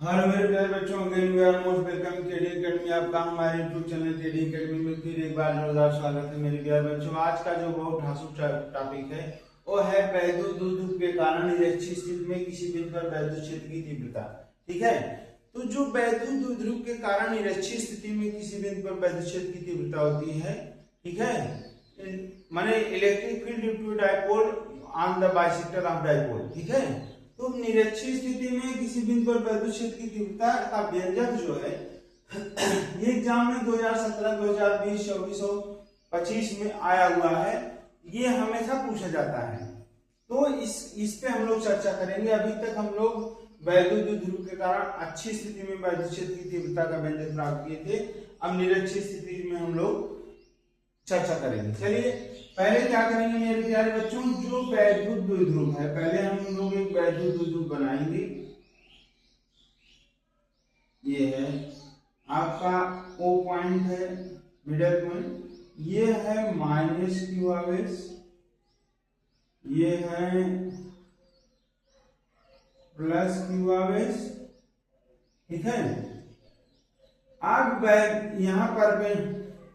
Hello मेरे प्यारे बच्चों, again we are most welcome trading academy. आपका हमारे यूट्यूब चैनल ट्रेडिंग एकेडमी में फिर एक बार जोरदार स्वागत है मेरे प्यारे बच्चों। आज का जो बहुत धांसू टॉपिक है वो है वैद्युत द्विध्रुव के कारण निरक्षीय स्थिति में किसी बिंदु पर वैद्युत क्षेत्र की तीव्रता। ठीक है, तो जो वैद्युत द्विध्रुव के कारण निरक्षीय स्थिति में किसी बिंदु पर वैद्युत क्षेत्र की तीव्रता होती है, ठीक है, माने electric field due to dipole on the bisector of dipole. ठीक है, तो निरक्षीय स्थिति में किसी बिंदु पर वैद्युत क्षेत्र की तीव्रता का व्यंजक जो है ये एग्जाम में 2017, 2020, 24 और 25 में आया हुआ है। ये हमेशा पूछा जाता है, तो इस पे हम लोग चर्चा करेंगे। अभी तक हम लोग वैद्युत द्विध्रुव के कारण अच्छी स्थिति में वैद्युत क्षेत्र की तीव्रता का व्यंजक प्राप्त किए थे। अब निरक्षीय स्थिति में हम लोग चर्चा करेंगे। चलिए पहले क्या करेंगे मेरे प्यारे बच्चों, जो वैद्युत द्विध्रुव है पहले हम लोग एक वैद्युत द्विध्रुव बनाएंगे। ये है आपका O पॉइंट है, मिडल पॉइंट। ये है माइनस क्यू आवेश, ये है प्लस क्यू आवेश। ठीक है, अब यहाँ पर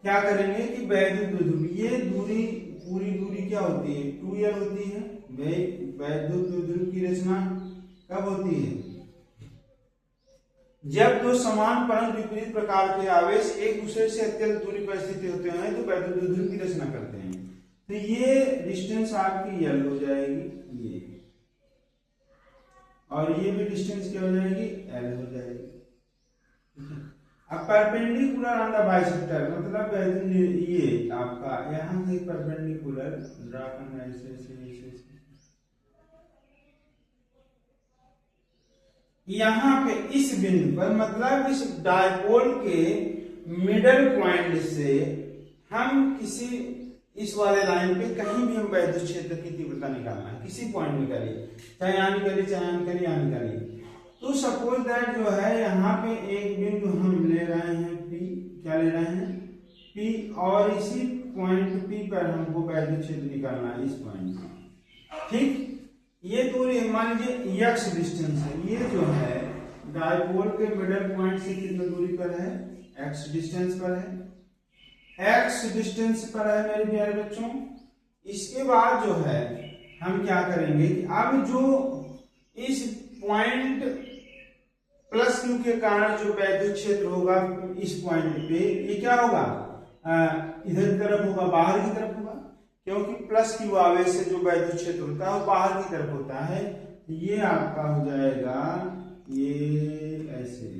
क्या करेंगे कि वैद्युत द्विध्रुव, ये दूरी पूरी दूरी क्या होती है 2l होती है। वैद्युत द्विध्रुव की रचना कब होती है? जब दो समान परंतु विपरीत प्रकार के आवेश एक दूसरे से अत्यंत दूरी पर स्थित होते हैं तो वैद्युत द्विध्रुव की रचना करते हैं। तो ये डिस्टेंस आपकी l हो जाएगी, ये, और ये भी डिस्टेंस क्या हो जाएगी, l हो जाएगी। अब परपेंडिकुलर ऑन द बाइसेक्टर मतलब ये आपका यहां से परपेंडिकुलर ड्रा करना ऐसे यहां पे इस बिंदु पर मतलब इस डायपोल के मिडल पॉइंट से हम किसी इस वाले लाइन पे कहीं भी हम वैद्युत क्षेत्र की तीव्रता निकालना है, किसी पॉइंट निकालिए, चाहे यहाँ निकालिए, चाहे यहाँ निकालिए, यहाँ निकालिए। तो सपोज दैट जो है यहाँ पे एक बिंदु हम ले रहे हैं P, क्या ले रहे हैं P, और इसी पॉइंट P पर हमको वैद्युत क्षेत्र निकालना है, इस पॉइंट से। ठीक, ये दूरी मान लीजिए x डिस्टेंस है, ये जो है डायपोल के मिडल पॉइंट से कितना दूरी पर है, x डिस्टेंस पर है, x डिस्टेंस पर है मेरे प्यारे बच्चों। इसके बाद जो है हम क्या करेंगे, अब जो इस पॉइंट प्लस क्यू के कारण जो वैद्युत क्षेत्र होगा इस पॉइंट पे, ये क्या होगा, इधर की तरफ होगा, बाहर की तरफ होगा, क्योंकि प्लस क्यू आवेश से जो वैद्युत क्षेत्र होता है वो बाहर की तरफ होता है। ये आपका हो जाएगा ये ऐसे,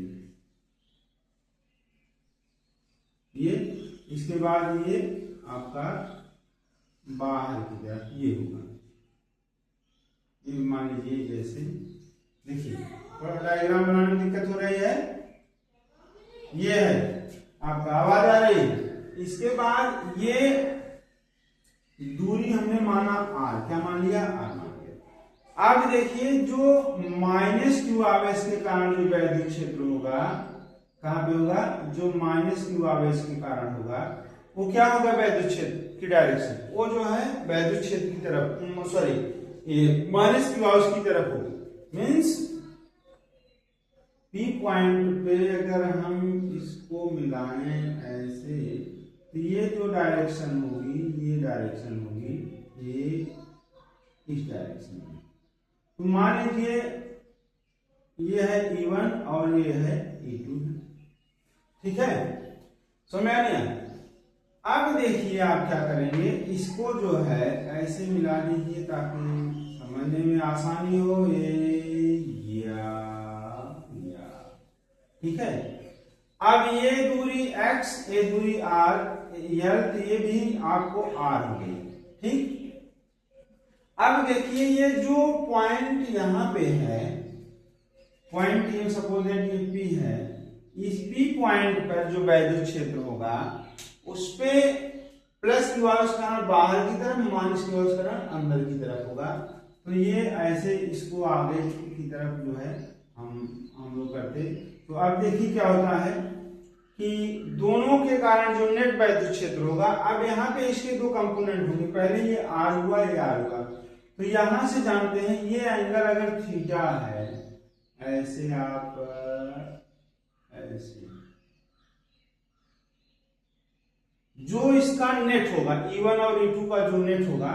ये, इसके बाद ये आपका बाहर की तरफ ये होगा। ये मान लीजिए जैसे, देखिए थोड़ा डायग्राम बनाने में दिक्कत हो रही है, ये है आपका, आवाज आ रही है। इसके बाद ये दूरी हमने माना r, क्या मान लिया, r मान लिया। अब देखिए जो माइनस क्यू आवेश के कारण जो वैद्युत क्षेत्र होगा, कहां पे होगा, जो माइनस क्यू आवेश के कारण होगा वो क्या होगा, वैद्युत क्षेत्र की डायरेक्शन, वो जो है वैद्युत क्षेत्र की तरफ, सॉरी ये माइनस क्यू आवेश की तरफ होगी। मीन्स P पॉइंट पे अगर हम इसको मिलाएं ऐसे, तो ये जो डायरेक्शन होगी, ये डायरेक्शन होगी, ये इस डायरेक्शन में। तो मान लीजिए ये है E1 और ये है E2। ठीक है, समझ में आ गया। अब देखिए आप क्या करेंगे, इसको जो है ऐसे मिला दीजिए ताकि समझने में आसानी हो। ठीक है, अब ये दूरी x, ये दूरी r, तो ये भी आपको r हो गई। ठीक, अब देखिए ये जो पॉइंट यहाँ पे है, पॉइंट ये सपोज दैट ये P है, इस P पॉइंट पर जो वैद्युत क्षेत्र होगा उस पे प्लस क्यू आवेश कारण बाहर की तरफ, माइनस क्यू आवेश कारण अंदर की तरफ होगा। तो ये ऐसे इसको आगे की तरफ जो है हम लोग करते। तो अब देखिए क्या होता है कि दोनों के कारण जो नेट वैद्युत क्षेत्र होगा, अब यहाँ पे इसके दो कंपोनेंट होंगे, पहले ये r हुआ, ये r हुआ। तो यहां से जानते हैं ये एंगल अगर थीटा है ऐसे आप ऐसे जो इसका नेट होगा E1 और E2 का जो नेट होगा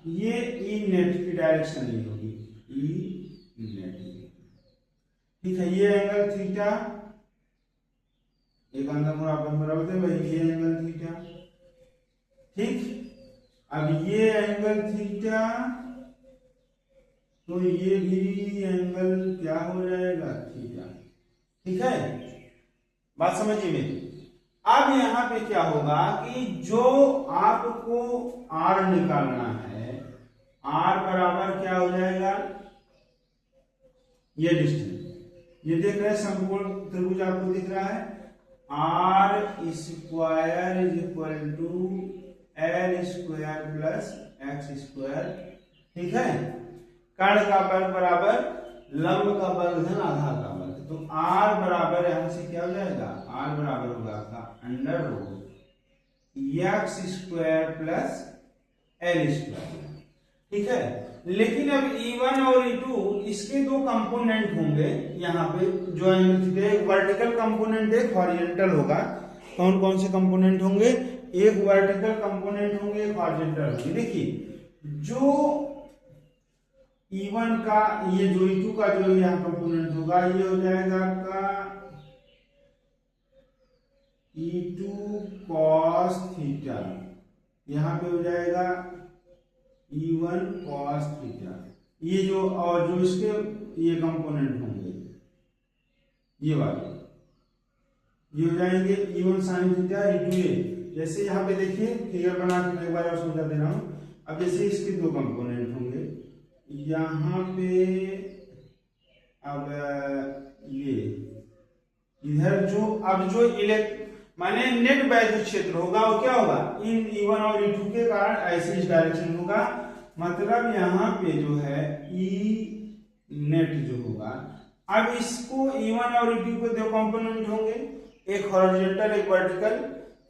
ये ई नेट की डायरेक्शन ये होगी ई नेट। ठीक है, ये एंगल थीटा एक अंदर बराबर है भाई, ये एंगल थीटा। ठीक, अब ये एंगल थीटा तो ये भी एंगल क्या हो जाएगा थीटा। ठीक है, बात समझिए मेरी। अब यहाँ पे क्या होगा कि जो आपको R निकालना है, R बराबर क्या हो जाएगा, ये डिस्टेंस, ये देख रहे हैं समकोण त्रिभुज आपको दिख रहा है, R square is equal to L square plus x square. ठीक है, कर्ण का वर्ग बराबर लंब का वर्ग धन आधार का वर्ग, तो R बराबर यहां से क्या हो जाएगा, R बराबर होगा आपका under root x square plus L square. ठीक है, लेकिन अब E1 और E2 इसके दो कंपोनेंट होंगे यहाँ पे जो एंगल थीटा, एक वर्टिकल कंपोनेंट एक हॉरिजॉन्टल होगा। कौन कौन से कंपोनेंट होंगे, एक वर्टिकल कंपोनेंट होंगे एक हॉरिजॉन्टल होंगे। देखिए जो E1 का ये जो E2 का जो यहाँ कंपोनेंट होगा ये हो जाएगा आपका E2 cos थीटा, यहाँ पे हो जाएगा E1 cos थीटा। ये जो और जो इसके ये कंपोनेंट होंगे ये वाले ये हो जाएंगे E1 sin theta E2 a। जैसे यहाँ पे देखिए फिगर बना के मैं एक बार और समझा दे रहा हूँ। अब जैसे इसके दो कंपोनेंट होंगे यहाँ पे, अब ये इधर जो अब जो माने नेट वैद्युत क्षेत्र होगा वो क्या होगा, इन E1 और E2 के कारण ऐसे इस डायरेक्शन होगा। मतलब यहाँ पे जो है E नेट जो होगा, अब इसको E1 और E2 के दो कंपोनेंट होंगे, एक हॉरिजॉन्टल एक वर्टिकल,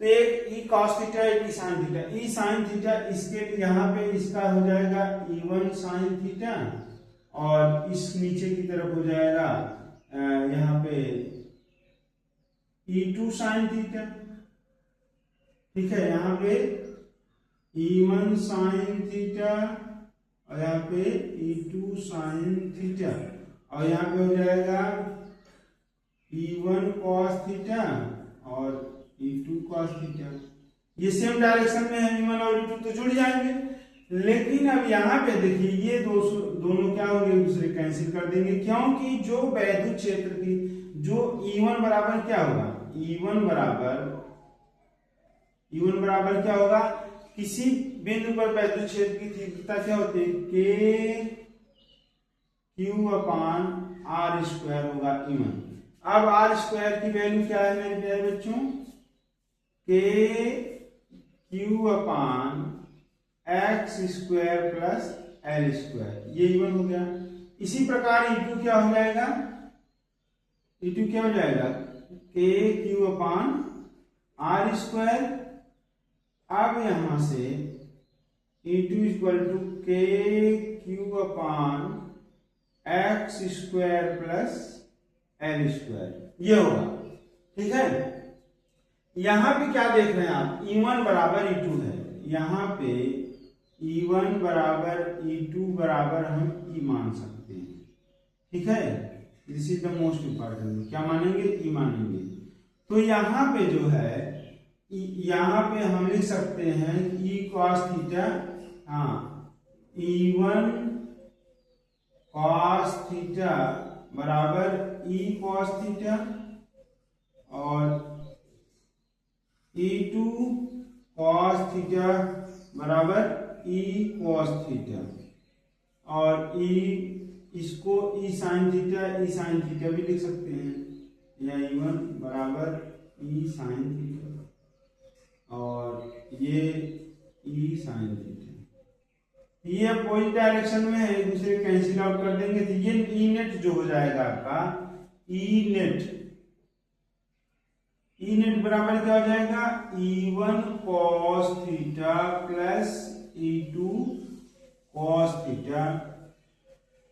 तो एक E cos थीटा एक E sin theta. E sin theta इसके यहाँ पे इसका हो जाएगा E1 sin थीटा और इस नीचे की तरफ हो जाएगा यहाँ पे E2 sin थीटा। ठीक है, यहाँ पे E1 sin थीटा और यहाँ पे E2 sin थीटा और यहाँ पे हो जाएगा E1 cos थीटा और E2 cos थीटा। ये सेम डायरेक्शन में है, E1 और E2 तो जुड़ जाएंगे। लेकिन अब यहाँ पे देखिए ये दोनों क्या होंगे, एक दूसरे कैंसिल कर देंगे, क्योंकि जो वैद्युत क्षेत्र की जो E1 बराबर क्या होगा, E1 बराबर क्या होगा, किसी बिंदु पर वैद्युत क्षेत्र की तीव्रता क्या होती है, K Q upon R square होगा E1। अब R स्क्वायर की वैल्यू क्या है मेरे प्यारे बच्चों, K Q upon x square plus L square, ये E1 हो गया। इसी प्रकार E2 क्या हो जाएगा, E2 क्या हो जाएगा, K Q upon R square. अब यहां से E2 equal to K Q upon x square plus L square, ये होगा। ठीक है, यहां पे क्या देख रहे हैं आप, E1 बराबर E2 है, यहां पे E1 बराबर E2 बराबर हम E मान सकते हैं। ठीक है, this is the most important, क्या मानेंगे, E मानेंगे। तो यहाँ पे जो है यहाँ पे हम लिख सकते हैं E cos थीटा, हाँ E1 cos थीटा बराबर E cos थीटा और E2 cos थीटा बराबर E cos थीटा और इसको E sin थीटा भी लिख सकते हैं, या E1 बराबर E sin थीटा और ये E sin थीटा। ये अपोजिट डायरेक्शन में है, एक दूसरे कैंसिल आउट कर देंगे, तो ये E नेट जो हो जाएगा आपका E नेट बराबर क्या हो जाएगा, E1 cos theta plus E2 cos theta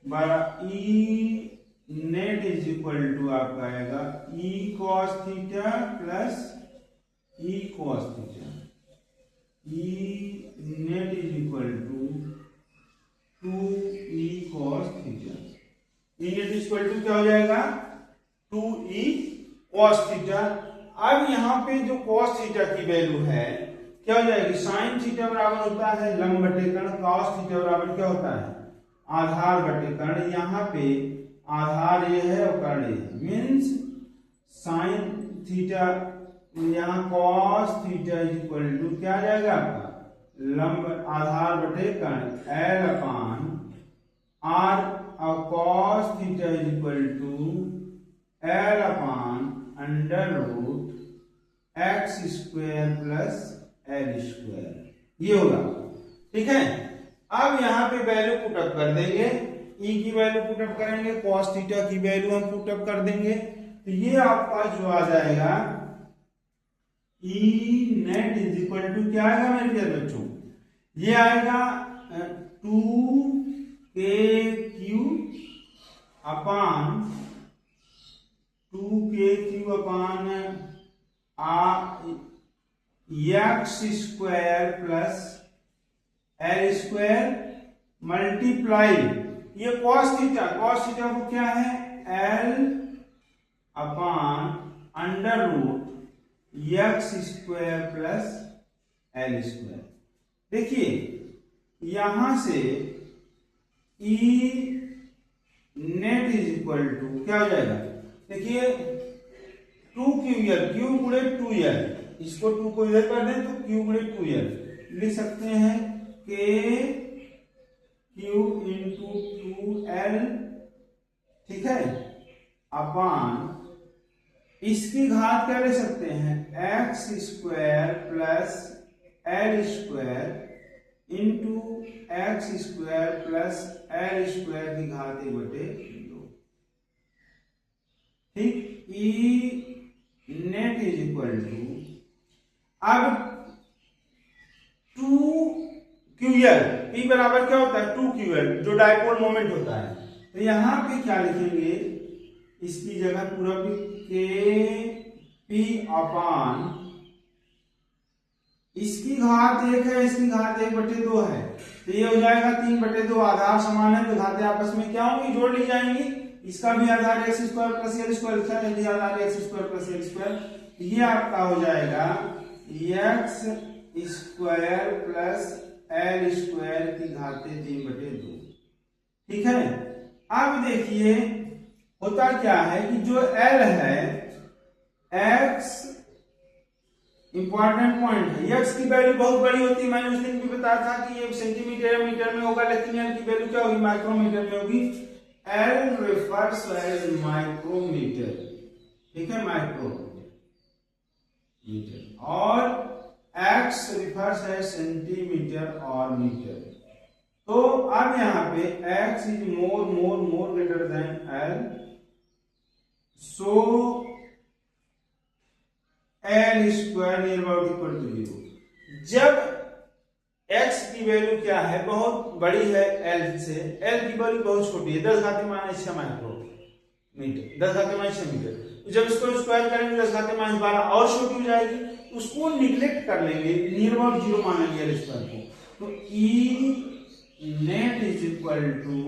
बराबर नेट इज इक्वल टू आपका आएगा E cos theta plus E cos theta. E net is equal to 2e cos theta. E net is equal to क्या हो जाएगा 2e cos theta. अब यहाँ पे जो cos थीटा की वैल्यू है क्या हो जाएगी, साइन थीटा बराबर होता है लंब बटे कर्ण, cos थीटा बराबर क्या होता है आधार बटे कर्ण। यहाँ पे आधार ये है और कर्ण ये है, मीन्स साइन थीटा यहाँ cos theta is equal to क्या आ जाएगा आपका लंब आधार बटे कर्ण एल अपान आर और cos theta is equal to L upon under root x square plus L square, ये होगा। ठीक है, अब यहाँ पे वैल्यू पुटअप कर देंगे, ई की वैल्यू पुटअप करेंगे, cos थीटा की वैल्यू हम पुटअप कर देंगे, तो ये आपका जो आ जाएगा E net is equal to क्या आएगा मेरे प्यारे बच्चों, ये आएगा 2kq upon 2kq upon x square plus L square multiply ये cos थीटा को क्या है L upon under root x square plus L square. देखिए यहां से E net is equal to क्या हो जाएगा, देखिए 2ql क्यू गुणे 2l, इसको 2 को इधर कर दें तो क्यू गुणे 2l लिख सकते हैं के क्यू इंटू 2l। ठीक है, अपान इसकी घात क्या ले सकते हैं x square plus L square into x square plus L square की घात 1/2। ठीक, ई नेट इज इक्वल टू अब 2ql, पी बराबर क्या होता है 2ql जो डायपोल मोमेंट होता है, तो यहां पे क्या लिखेंगे इसकी जगह पूरा के पी अपान इसकी घात 1 है, इसकी घात 1/2 है, तो ये हो जाएगा 3/2। आधार समान है तो घातें आपस में क्या होंगी जोड़ ली जाएंगी, इसका भी आधार x square plus L square था, ये भी आधार x square plus L square, ये आपका हो जाएगा x square plus L square की घातें 3/2। ठीक है, अब देखिए होता क्या है कि जो L है x इंपॉर्टेंट पॉइंट है, x की वैल्यू बहुत बड़ी होती है, मैंने उस दिन भी बताया था कि ये सेंटीमीटर या मीटर में होगा, लेकिन L की वैल्यू क्या होगी माइक्रोमीटर में होगी। L रेफर्स एज माइक्रोमीटर, ठीक है माइक्रोमीटर, और x रेफर्स एज सेंटीमीटर और मीटर। तो अब यहाँ पे x is more greater than L, so L square near about equal to 0। जब x की वैल्यू क्या है बहुत बड़ी है L से, L की वैल्यू बहुत छोटी है 10⁻⁶ माइक्रोमीटर 10⁻⁶ मीटर, जब इसको स्क्वायर करेंगे 10⁻12 और छोटी हो जाएगी, उसको निग्लेक्ट कर लेंगे, नियर अबाउट 0 मान लेंगे L स्क्वायर को, तो E net is equal to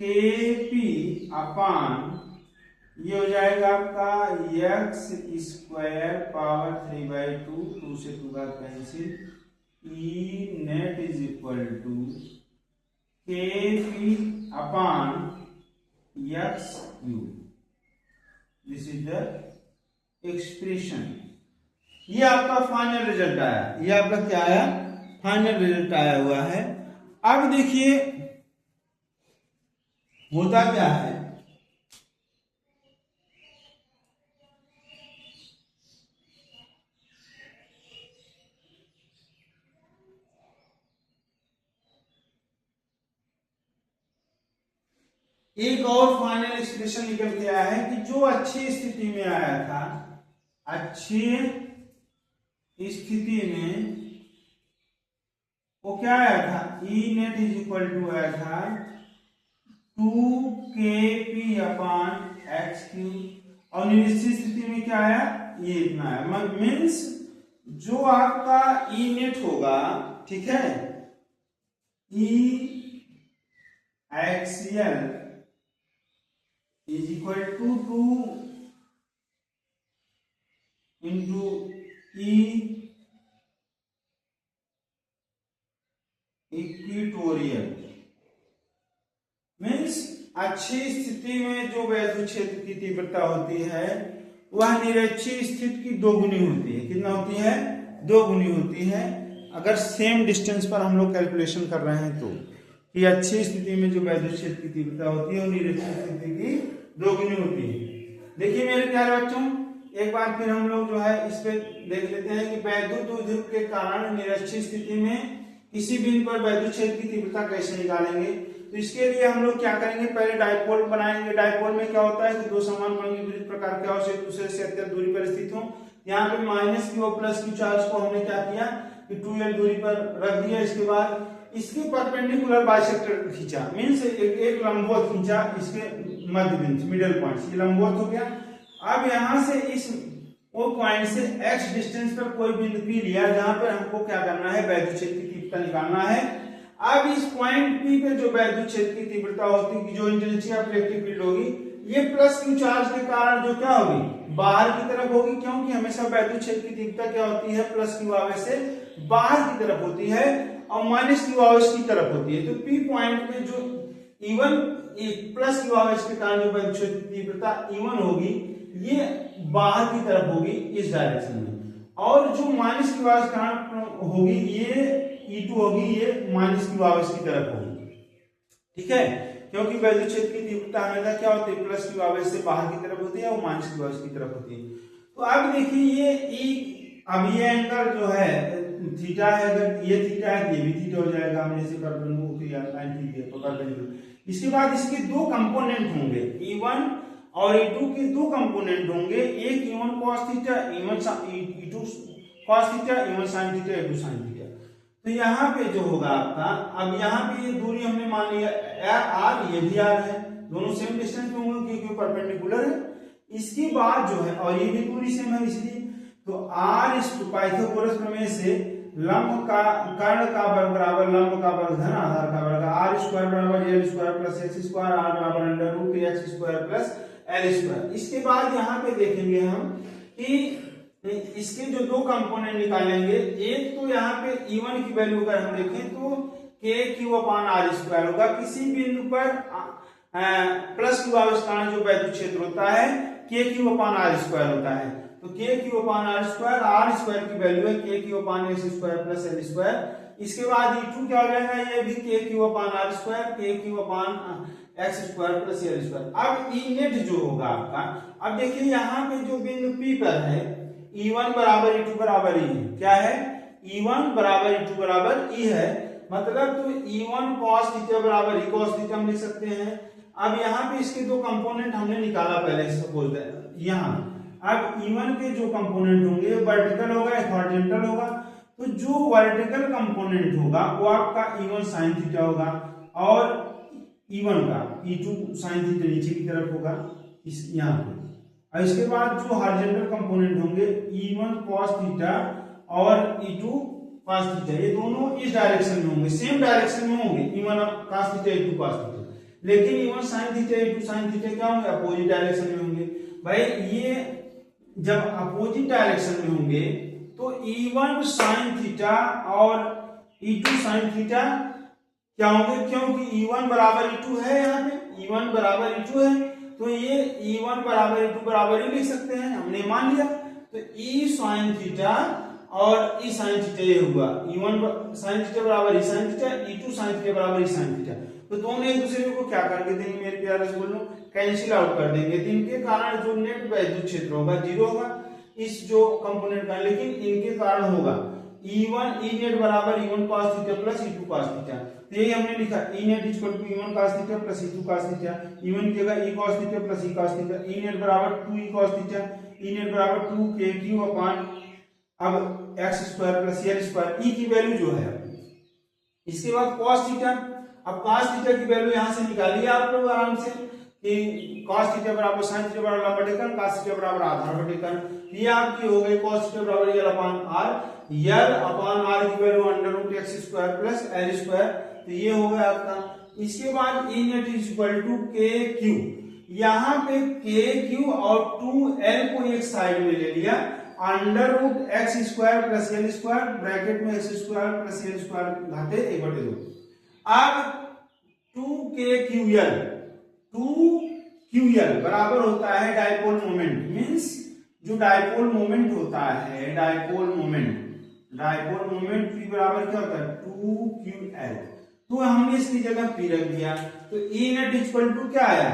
KP upon ये हो जाएगा आपका एक्स स्क्वायर पावर 3/2, 2 से 2 का cancel, E net is equal to KP upon x cube. This is the expression. ये आपका फाइनल रिजल्ट आया, ये आपका क्या आया फाइनल रिजल्ट आया हुआ है। अब देखिए होता क्या है, एक और फाइनल एक्सप्रेशन निकल के आया है कि जो अच्छी स्थिति में आया था, अच्छी स्थिति में वो क्या आया था, ई नेट इज इक्वल टू आया था 2kp/x³ और निश्चित स्थिति में क्या आया, ये इतना है। मीन्स जो आपका ई नेट होगा, ठीक है, E axial is equal to 2 into E equatorial. Means अच्छी स्थिति में जो वैद्युत क्षेत्र की तीव्रता होती है वह निरक्षीय स्थिति की दोगुनी होती है। कितना होती है, दोगुनी होती है। अगर सेम डिस्टेंस पर हम लोग कैलकुलेशन कर रहे हैं तो कि अच्छी स्थिति में जो वैद्युत क्षेत्र की तीव्रता होती है वो निरक्षीय स्थिति की दोगुनी होती है। देखिए मेरे प्यारे बच्चों, एक बार फिर हम लोग जो है इस पे देख लेते हैं कि वैद्युत उद्युक्त के कारण निरक्षीय स्थिति में किसी बिंदु पर वैद्युत क्षेत्र की तीव्रता कैसे निकालेंगे। तो इसके लिए हम लोग क्या करेंगे, पहले डाइपोल बनाएंगे। डाइपोल में क्या होता है कि दो समान विपरीत प्रकार के आवेश एक दूसरे से अत्यंत दूरी पर स्थित हो। यहाँ पे -q और +q चार्ज को हमने क्या किया कि 2l दूरी पर रख दिया। इसके बाद इसके परपेंडिकुलर बाइसेक्टर खींचा, मीन्स एक लंबवत खींचा इसके मध्य बिंदु मिडिल पॉइंट, ये लंबवत हो गया। अब यहाँ से इस वो पॉइंट से x डिस्टेंस पर कोई बिंदु P लिया जहां पर हमको क्या करना है, वैद्युत क्षेत्र की तीव्रता निकालना है। अब इस पॉइंट P पे जो वैद्युत क्षेत्र की तीव्रता होती है, जो इंटेंसिटी ऑफ इलेक्ट्रिक फील्ड होगी, ये +q चार्ज के कारण जो क्या होगी, बाहर की तरफ होगी, क्योंकि हमेशा वैद्युत क्षेत्र की तीव्रता क्या होती है, +q आवेश से बाहर की तरफ होती है और -q आवेश की तरफ होती है। तो P पॉइंट पे जो E1 +q आवेश के कारण जो वैद्युत क्षेत्र की तीव्रता E1 होगी, ये बाहर की तरफ होगी इस डायरेक्शन में, और जो -q आवेश के कारण होगी ये E2 होगी, ये -q आवेश की तरफ होगी। ठीक है, क्योंकि वैद्युत क्षेत्र की तीव्रता हमेशा क्या होती है, +q आवेश से बाहर की तरफ होती है और -q आवेश की तरफ होती है। तो अब देखिए ये अब ये एंगल जो है थीटा है, अगर ये थीटा है ये भी थीटा हो जाएगा। हम जैसे कर दूंगा या 90 है तो कर देंगे। इसके बाद इसके दो कंपोनेंट होंगे, E1 और E2 के दो कंपोनेंट होंगे, एक E1 cos theta, E2 cos theta, E1 sin theta, E2 sin theta. तो यहाँ पे जो होगा आपका, अब यहाँ पे ये दूरी हमने मान लिया r, ये भी r है, दोनों सेम डिस्टेंस में होंगे क्योंकि परपेंडिकुलर है। इसके बाद जो है, और ये भी दूरी सेम है, इसलिए तो r इस पाइथागोरस प्रमेय से लंब का कर्ण का वर्ग बराबर लंब का वर्ग धन आधार का वर्ग, r² बराबर l² + x², r बराबर √x² + l²। इसके बाद यहाँ पे देखेंगे हम कि इसके जो दो कंपोनेंट निकालेंगे, एक तो यहाँ पे E1 की वैल्यू अगर हम देखें तो kq/r² होगा। किसी बिंदु पर +q आवेश कारण जो वैद्युत क्षेत्र होता है kq/r² होता है। तो kq/r², r² की वैल्यू है kq/x² + l²। इसके बाद E2 क्या हो जाएगा, ये भी kq/r², kq/x² + l²। अब E नेट जो होगा आपका, अब देखिए यहाँ पे जो बिंदु P पर है, E1 बराबर E2 बराबर E है। क्या है, E1 बराबर E2 बराबर E है, मतलब तो E1 cos थीटा बराबर E cos थीटा हम लिख सकते हैं। अब यहाँ पे इसके दो कंपोनेंट हमने निकाला पहले, सपोज यहाँ अब E1 के जो कंपोनेंट होंगे वर्टिकल होगा या हॉरिजॉन्टल होगा। तो जो वर्टिकल कंपोनेंट होगा वो आपका E1 sin थीटा होगा, और E1 का E2 sin थीटा नीचे की तरफ होगा इस यहाँ पे। और इसके बाद जो हॉरिजॉन्टल कंपोनेंट होंगे E1 cos थीटा और E2 cos थीटा, ये दोनों इस डायरेक्शन में होंगे, सेम डायरेक्शन में होंगे, E1 cos theta, E2 cos theta. लेकिन E1 sin theta, E2 sin theta क्या होंगे, अपोजिट डायरेक्शन में होंगे। भाई ये जब अपोजिट डायरेक्शन में होंगे तो E1 sin थीटा और E2 sin थीटा क्या होंगे, क्योंकि E1 बराबर E2 है, यहाँ पे E1 बराबर E2 है, तो ये E1 बराबर E2 बराबर ही लिख सकते हैं, हमने मान लिया। तो E sin थीटा और E sin थीटा ये हुआ, E1 sin थीटा बराबर E sin theta, E2 sin theta बराबर E sin थीटा। तो दोनों एक दूसरे को क्या करके देंगे मेरे प्यारे से बोलो, कैंसिल आउट कर देंगे। तो इनके कारण जो नेट वैद्युत क्षेत्र होगा 0 होगा इस जो कंपोनेंट का, लेकिन इनके कारण होगा E1 E नेट बराबर E1 cos theta + E2 cos theta. तो यही हमने लिखा E net = E1 cos theta + E2 cos theta. E1 की जगह E cos theta + E cos theta. E net बराबर 2E cos theta, E net बराबर 2kq/, अब x² + l², E की वैल्यू जो है। इसके बाद cos थीटा, अब cos थीटा की वैल्यू यहां से निकालिए आप लोग आराम से कि cos थीटा बराबर sin थीटा बराबर लंबा बटे कर्ण, cos थीटा बराबर आधार बटे कर्ण। ये आपकी हो गई cos थीटा बराबर L upon R, L upon R की value under root x square plus L square, तो ये हो गया आपका। इसके बाद E net is equal to KQ, यहाँ पे KQ और 2L को एक साइड में ले लिया, under root x square plus L square bracket में x square plus L square घाते 1/2। अब 2QL बराबर होता है डाइपोल मोमेंट, मींस जो डाइपोल मोमेंट होता है, डाइपोल मोमेंट P बराबर क्या होता है 2QL। तो हमने इसकी जगह P रख दिया, तो E नेट इक्वल टू क्या आया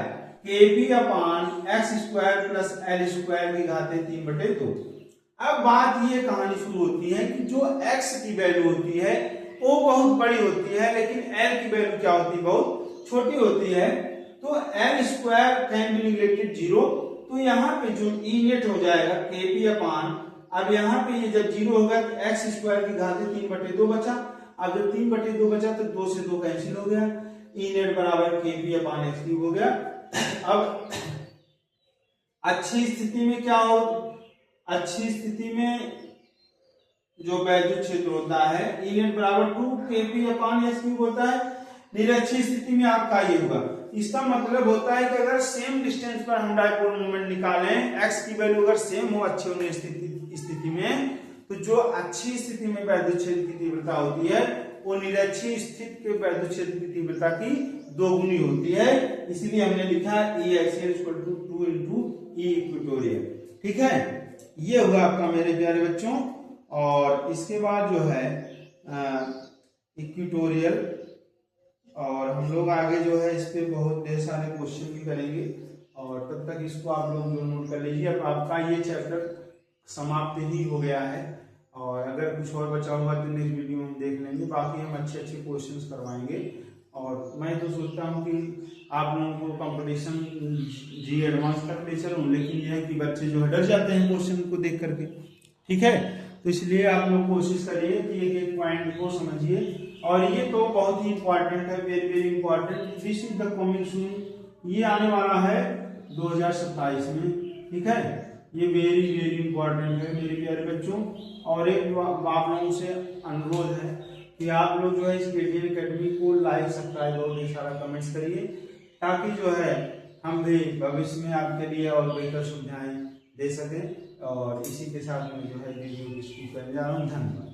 KB upon x square plus L square की घाते 3/2। अब बात ये कहानी शुरू होती है कि जो x की वैल्यू होती है वो बहुत बड़ी होती है, लेकिन L की वैल्यू क्या होती है बहुत छोटी होती है, तो L square can be neglected 0। तो यहाँ पे जो E नेट हो जाएगा KP अपॉन, अब यहाँ पे ये जब 0 होगा तो x स्क्वायर की घाते 3/2 बचा, अब जब 3/2 बचा तो 2 से 2 कैंसिल हो गया, E नेट बराबर KP अपॉन x क्यूब हो गया। अब अच्छी स्थिति में क्या हो, अच्छी स्थिति में जो वैद्युत क्षेत्र होता है E नेट बराबर 2KP अपॉन x क्यूब होता है। निरक्षी स्थिति में आपका ये होगा, इसका मतलब होता है कि अगर सेम डिस्टेंस पर हम डाइपोल मोमेंट निकालें, x की वैल्यू अगर सेम हो अच्छी होने स्थिति में, तो जो अच्छी स्थिति में वैद्युत क्षेत्र की तीव्रता होती है वो निरक्षी स्थिति के वैद्युत क्षेत्र की तीव्रता की दोगुनी होती है। इसलिए हमने लिखा E axial equal to 2 into E equatorial. ठीक है, ये हुआ आपका मेरे प्यारे बच्चों। और इसके बाद जो है इक्वेटोरियल, और हम लोग आगे जो है इस पे बहुत ढेर सारे क्वेश्चन भी करेंगे, और तब तक इसको आप लोग जो नोट कर लीजिए। अब आपका ये चैप्टर समाप्त ही हो गया है, और अगर कुछ और बचा होगा तो नेक्स्ट वीडियो में हम देख लेंगे। बाकी हम अच्छे अच्छे क्वेश्चंस करवाएंगे, और मैं तो सोचता हूँ कि आप लोगों को कंपटीशन जी एडवांस तक ले चलूँ, लेकिन यह है कि बच्चे जो है डर जाते हैं क्वेश्चन को देख करके। ठीक है, तो इसलिए आप लोग कोशिश करिए कि एक एक पॉइंट को समझिए, और ये तो बहुत ही इंपॉर्टेंट है, very very important. This is the coming soon, ये आने वाला है 2027 में। ठीक है, ये वेरी वेरी इंपॉर्टेंट है मेरे प्यारे बच्चों। और एक आप लोगों से अनुरोध है कि आप लोग जो है इस KTN एकेडमी को लाइक सब्सक्राइब और ढेर सारा कमेंट्स करिए, ताकि जो है हम भी भविष्य में आपके लिए और बेहतर सुविधाएं दे सकें। और इसी के साथ में जो है वीडियो डिस्कस करने जा रहा हूँ। धन्यवाद।